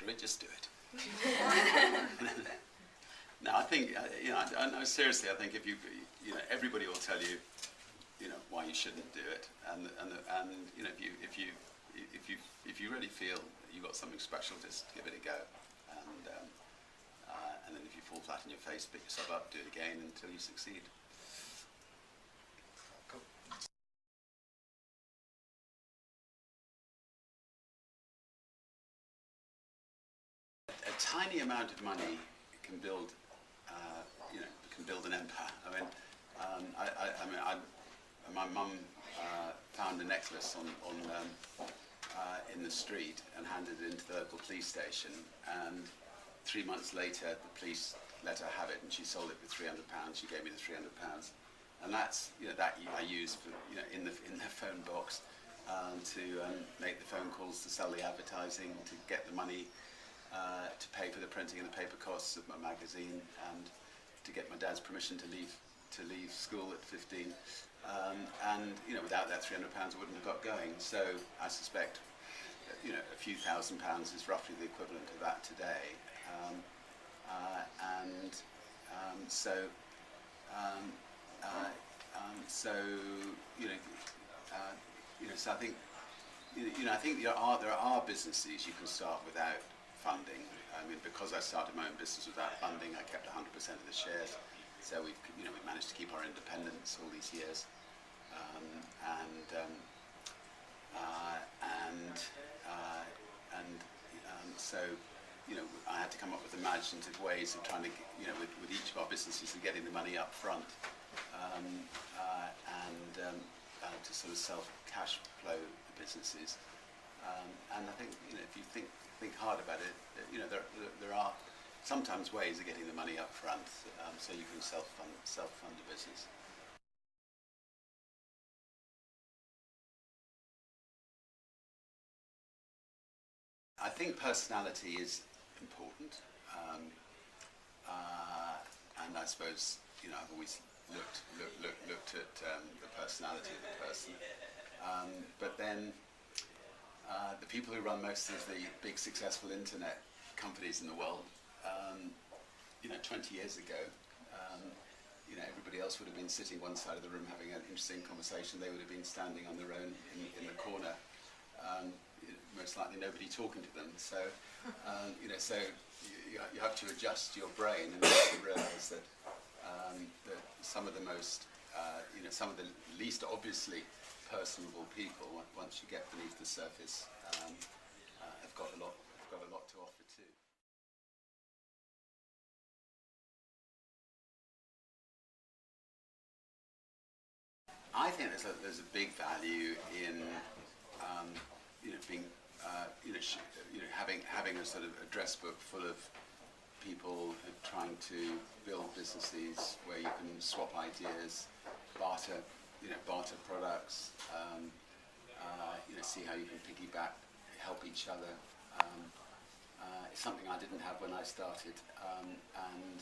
screw it, just do it. No, I think, I seriously, I think if everybody will tell you, why you shouldn't do it, and if you really feel you've got something special, just give it a go, and then if you fall flat on your face, pick yourself up, do it again until you succeed. Cool. A tiny amount of money can build, can build an empire. My mum found a necklace in the street and handed it into the local police station, and 3 months later the police let her have it, and she sold it for £300. She gave me the £300, and that's that I use for in the phone box to make the phone calls, to sell the advertising, to get the money to pay for the printing and the paper costs of my magazine, and to get my dad's permission to leave school at 15. And without that £300 I wouldn't have got going. So I suspect a few £1,000s is roughly the equivalent of that today. So I think I think there are businesses you can start without funding. Because I started my own business without funding, I kept 100% of the shares. So we've managed to keep our independence all these years, so I had to come up with imaginative ways of trying to with each of our businesses of getting the money up front, to sort of self-cash flow the businesses, and I think if you think hard about it, there are sometimes ways of getting the money up front, so you can self-fund a business. I think personality is important, and I suppose I've always looked at the personality of the person, but then the people who run most of the big successful internet companies in the world, 20 years ago, everybody else would have been sitting one side of the room having an interesting conversation. They would have been standing on their own in the corner, most likely nobody talking to them. So, so you have to adjust your brain and realise that that some of the most, some of the least obviously personable people, once you get beneath the surface, have got a lot to offer too. I think there's a big value in being having a sort of address book full of people trying to build businesses where you can swap ideas, barter products, see how you can piggyback, help each other. It's something I didn't have when I started, and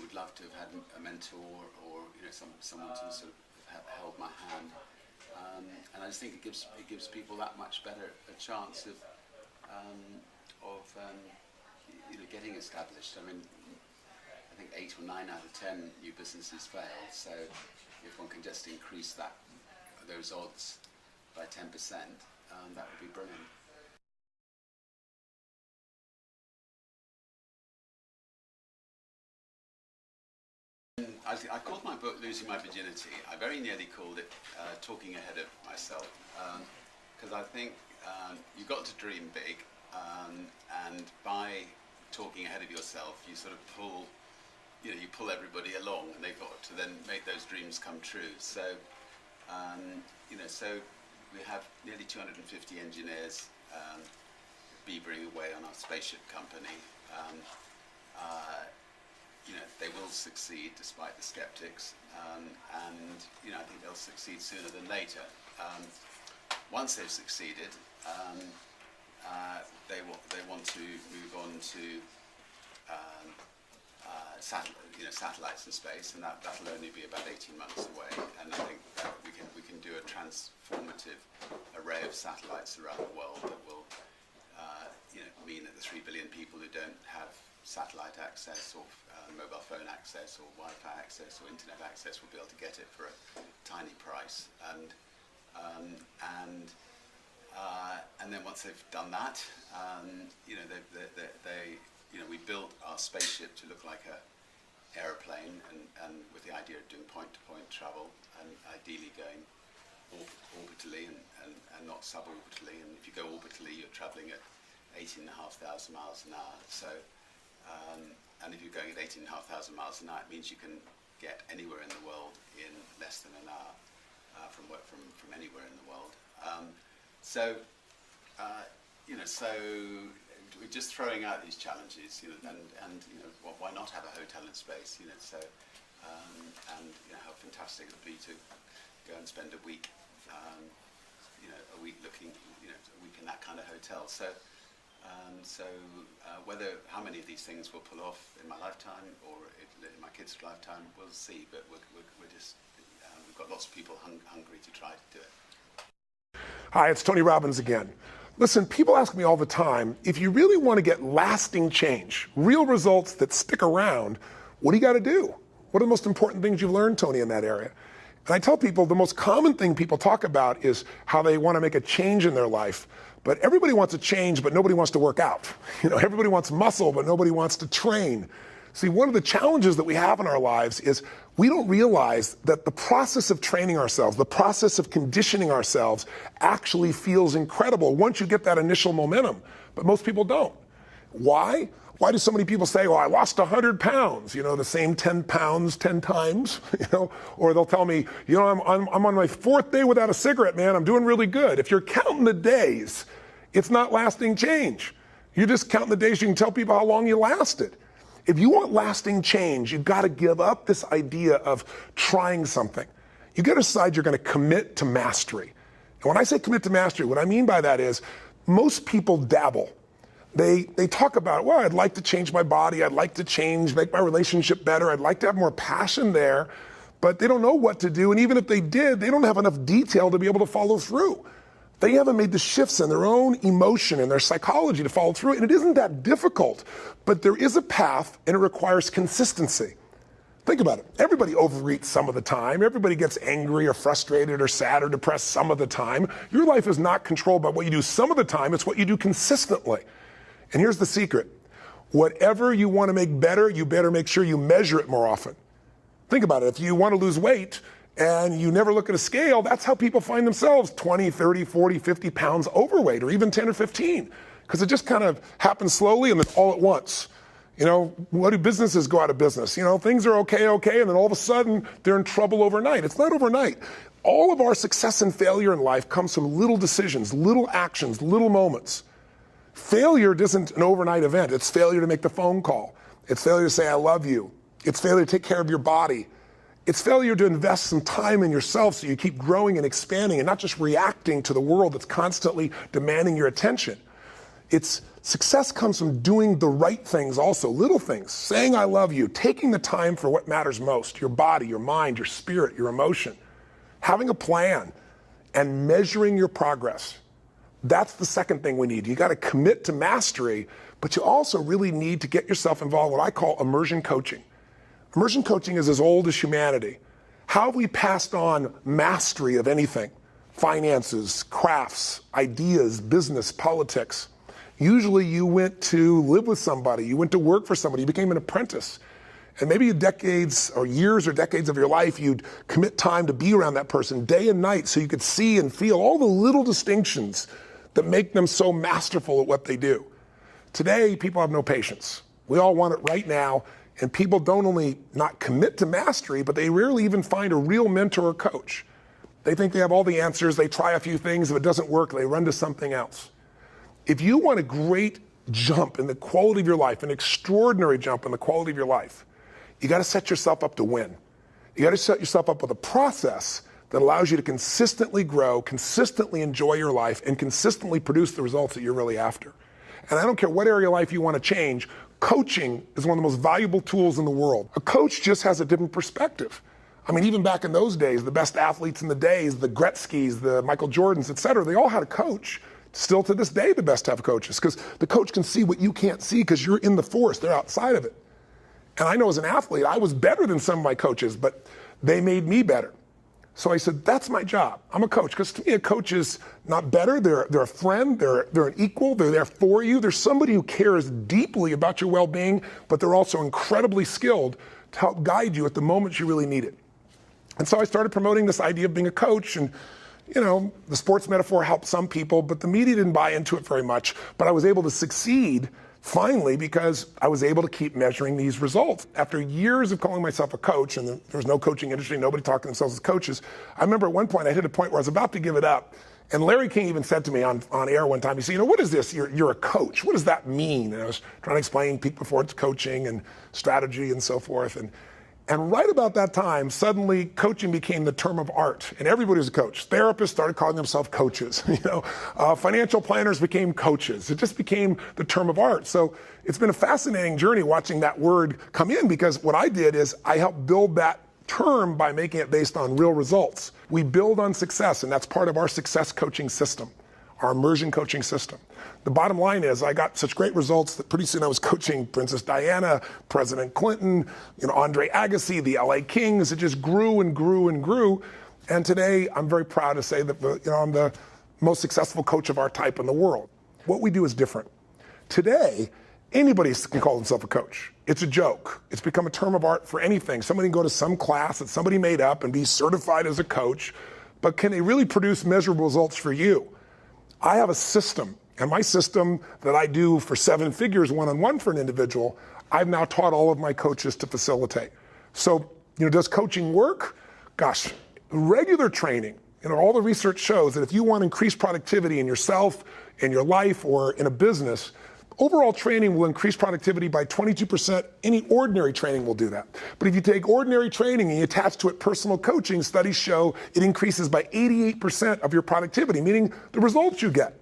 would love to have had a mentor or someone to sort of have held my hand, and I just think it gives people that much better a chance of getting established. I think 8 or 9 out of 10 new businesses fail. So if one can just increase those odds by 10%, that would be brilliant. I called my book "Losing My Virginity." I very nearly called it "Talking Ahead of Myself," because I think you've got to dream big, and by talking ahead of yourself, you sort of pull everybody along, and they've got to then make those dreams come true. So, so we have nearly 250 engineers beavering away on our spaceship company. They will succeed despite the skeptics, and I think they'll succeed sooner than later. Once they've succeeded, they want to move on to satellites in space, and that'll only be about 18 months away. And I think that we can do a transformative array of satellites around the world that will mean that the 3 billion people who don't have satellite access or mobile phone access or Wi-Fi access or internet access will be able to get it for a tiny price. And then once they've done that, we built our spaceship to look like a aeroplane, and with the idea of doing point-to-point travel, and ideally going orbitally and not suborbitally. And if you go orbitally, you're traveling at 18,500 miles an hour. So, and if you're going at 18,500 miles an hour, it means you can get anywhere in the world in less than an hour from anywhere in the world. So we're just throwing out these challenges, and why not have a hotel in space? How fantastic it would be to go and spend a week, a week in that kind of hotel. So how many of these things we'll pull off in my lifetime or in my kids' lifetime, we'll see. But we're just we've got lots of people hungry to try to do it. Hi, it's Tony Robbins again. Listen, people ask me all the time, if you really want to get lasting change, real results that stick around, what do you got to do? What are the most important things you've learned, Tony, in that area? And I tell people the most common thing people talk about is how they want to make a change in their life. But everybody wants a change, but nobody wants to work out. Everybody wants muscle, but nobody wants to train. See, one of the challenges that we have in our lives is we don't realize that the process of training ourselves, the process of conditioning ourselves actually feels incredible once you get that initial momentum. But most people don't. Why? Why do so many people say, I lost 100 pounds, the same 10 pounds 10 times, or they'll tell me, I'm on my 4th day without a cigarette, man, I'm doing really good. If you're counting the days, it's not lasting change. You're just counting the days you can tell people how long you lasted. If you want lasting change, you've got to give up this idea of trying something. You got to decide you're going to commit to mastery. And when I say commit to mastery, what I mean by that is most people dabble. They talk about, I'd like to change my body. I'd like to make my relationship better. I'd like to have more passion there, but they don't know what to do. And even if they did, they don't have enough detail to be able to follow through. They haven't made the shifts in their own emotion and their psychology to follow through. And it isn't that difficult, but there is a path and it requires consistency. Think about it. Everybody overeats some of the time. Everybody gets angry or frustrated or sad or depressed some of the time. Your life is not controlled by what you do some of the time. It's what you do consistently. And here's the secret. Whatever you want to make better, you better make sure you measure it more often. Think about it. If you want to lose weight, and you never look at a scale, that's how people find themselves 20, 30, 40, 50 pounds overweight, or even 10 or 15, because it just kind of happens slowly and then all at once. What do businesses go out of business? Things are okay, and then all of a sudden they're in trouble overnight. It's not overnight. All of our success and failure in life comes from little decisions, little actions, little moments. Failure isn't an overnight event. It's failure to make the phone call. It's failure to say, I love you. It's failure to take care of your body. It's failure to invest some time in yourself so you keep growing and expanding and not just reacting to the world that's constantly demanding your attention. Success comes from doing the right things also, little things, saying I love you, taking the time for what matters most, your body, your mind, your spirit, your emotion, having a plan, and measuring your progress. That's the second thing we need. You got to commit to mastery, but you also really need to get yourself involved in what I call immersion coaching. Immersion coaching is as old as humanity. How have we passed on mastery of anything? Finances, crafts, ideas, business, politics. Usually you went to live with somebody, you went to work for somebody, you became an apprentice. And maybe decades or years or decades of your life, you'd commit time to be around that person day and night so you could see and feel all the little distinctions that make them so masterful at what they do. Today, people have no patience. We all want it right now. And people don't only not commit to mastery, but they rarely even find a real mentor or coach. They think they have all the answers. They try a few things. If it doesn't work, they run to something else. If you want a great jump in the quality of your life, an extraordinary jump in the quality of your life, you got to set yourself up to win. You got to set yourself up with a process that allows you to consistently grow, consistently enjoy your life, and consistently produce the results that you're really after. And I don't care what area of life you want to change, coaching is one of the most valuable tools in the world. A coach just has a different perspective. I mean, even back in those days, the best athletes in the days, the Gretzkys, the Michael Jordans, et cetera, they all had a coach Still to this day, the best to have coaches, because the coach can see what you can't see because you're in the force, they're outside of it. And I know as an athlete, I was better than some of my coaches, but they made me better. So I said, that's my job. I'm a coach. Because to me, a coach is not better. They're a friend. They're an equal. They're there for you. They're somebody who cares deeply about your well-being, but they're also incredibly skilled to help guide you at the moment you really need it. And so I started promoting this idea of being a coach. And, you know, the sports metaphor helped some people, but the media didn't buy into it very much. But I was able to succeed finally, because I was able to keep measuring these results. After years of calling myself a coach, and there was no coaching industry, nobody talking themselves as coaches, I remember at one point I hit a point where I was about to give it up. And Larry King even said to me on air one time, he said, you know, what is this? You're a coach. What does that mean? And I was trying to explain peak performance coaching and strategy and so forth. And right about that time, suddenly coaching became the term of art, and everybody was a coach. Therapists started calling themselves coaches. Financial planners became coaches. It just became the term of art. So it's been a fascinating journey watching that word come in, because what I did is I helped build that term by making it based on real results. We build on success, and that's part of our success coaching system, our immersion coaching system. The bottom line is I got such great results that pretty soon I was coaching Princess Diana, President Clinton, Andre Agassi, the LA Kings. It just grew and grew and grew. And today I'm very proud to say that I'm the most successful coach of our type in the world. What we do is different. Today, anybody can call themselves a coach. It's a joke. It's become a term of art for anything. Somebody can go to some class that somebody made up and be certified as a coach, but can they really produce measurable results for you? I have a system. And my system that I do for 7 figures one-on-one for an individual, I've now taught all of my coaches to facilitate. So, does coaching work? Gosh, regular training, all the research shows that if you want to increase productivity in yourself, in your life, or in a business, overall training will increase productivity by 22%. Any ordinary training will do that. But if you take ordinary training and you attach to it personal coaching, studies show it increases by 88% of your productivity, meaning the results you get.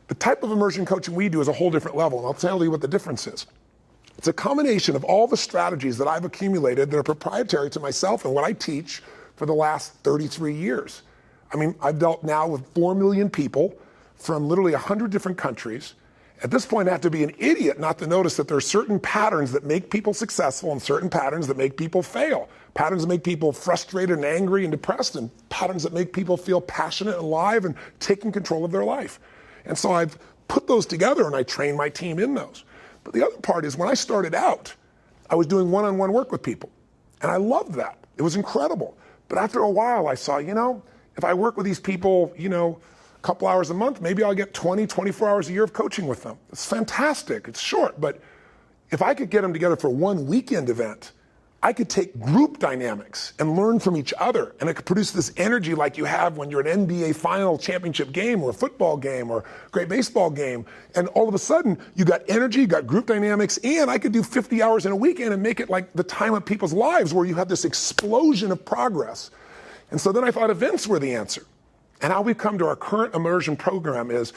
The type of immersion coaching we do is a whole different level, and I'll tell you what the difference is. It's a combination of all the strategies that I've accumulated that are proprietary to myself and what I teach for the last 33 years. I mean, I've dealt now with 4 million people from literally 100 different countries. At this point, I have to be an idiot not to notice that there are certain patterns that make people successful and certain patterns that make people fail. Patterns that make people frustrated and angry and depressed, and patterns that make people feel passionate and alive and taking control of their life. And so I've put those together and I train my team in those. But the other part is when I started out, I was doing one-on-one work with people. And I loved that. It was incredible. But after a while, I saw, if I work with these people, a couple hours a month, maybe I'll get 20, 24 hours a year of coaching with them. It's fantastic. It's short. But if I could get them together for one weekend event, I could take group dynamics and learn from each other, and it could produce this energy like you have when you're an NBA final championship game or a football game or a great baseball game, and all of a sudden you got energy, you got group dynamics, and I could do 50 hours in a weekend and make it like the time of people's lives where you have this explosion of progress. And so then I thought events were the answer. And how we've come to our current immersion program is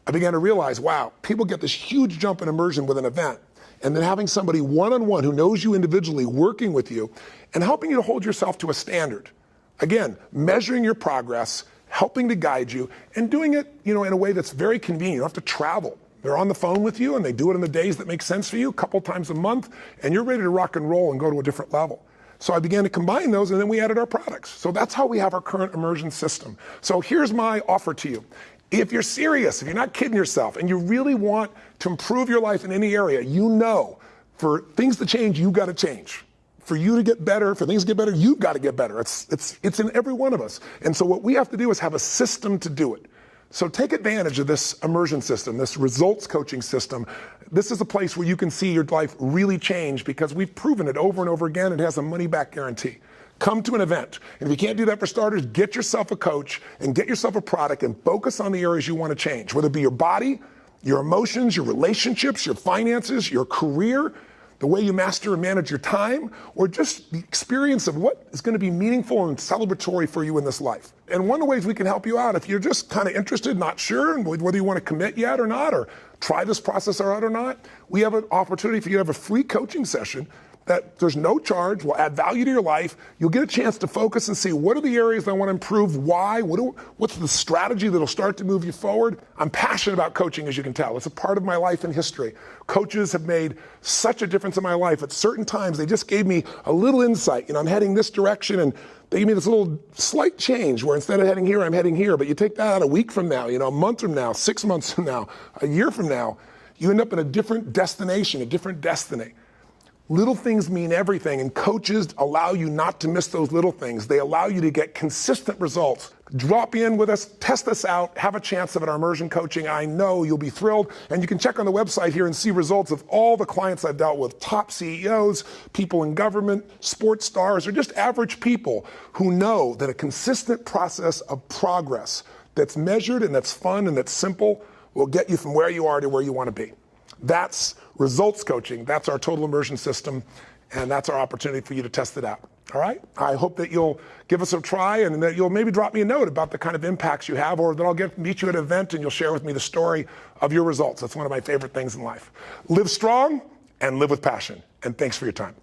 I began to realize, wow, people get this huge jump in immersion with an event. And then having somebody one-on-one who knows you individually working with you and helping you to hold yourself to a standard. Again, measuring your progress, helping to guide you, and doing it, in a way that's very convenient. You don't have to travel. They're on the phone with you, and they do it in the days that make sense for you, a couple times a month, and you're ready to rock and roll and go to a different level. So I began to combine those, and then we added our products. So that's how we have our current immersion system. So here's my offer to you. If you're serious, if you're not kidding yourself, and you really want to improve your life in any area, for things to change, you've got to change. For you to get better, for things to get better, you've got to get better. It's in every one of us. And so what we have to do is have a system to do it. So take advantage of this immersion system, this results coaching system. This is a place where you can see your life really change because we've proven it over and over again. It has a money-back guarantee. Come to an event. And if you can't do that for starters, get yourself a coach and get yourself a product and focus on the areas you want to change, whether it be your body, your emotions, your relationships, your finances, your career, the way you master and manage your time, or just the experience of what is going to be meaningful and celebratory for you in this life. And one of the ways we can help you out, if you're just kind of interested, not sure, and whether you want to commit yet or not, or try this process out or not, we have an opportunity for you to have a free coaching session that there's no charge, will add value to your life. You'll get a chance to focus and see what are the areas I want to improve, why, what's the strategy that'll start to move you forward. I'm passionate about coaching, as you can tell. It's a part of my life and history. Coaches have made such a difference in my life. At certain times, they just gave me a little insight. I'm heading this direction, and they give me this little slight change where instead of heading here, I'm heading here. But you take that out a week from now, a month from now, 6 months from now, a year from now, you end up in a different destination, a different destiny. Little things mean everything, and coaches allow you not to miss those little things. They allow you to get consistent results. Drop in with us, test us out, have a chance of it, our immersion coaching. I know you'll be thrilled, and you can check on the website here and see results of all the clients I've dealt with, top CEOs, people in government, sports stars, or just average people who know that a consistent process of progress that's measured and that's fun and that's simple will get you from where you are to where you want to be. That's results coaching. That's our total immersion system, and that's our opportunity for you to test it out. All right? I hope that you'll give us a try and that you'll maybe drop me a note about the kind of impacts you have, or that I'll meet you at an event and you'll share with me the story of your results. That's one of my favorite things in life. Live strong and live with passion. And thanks for your time.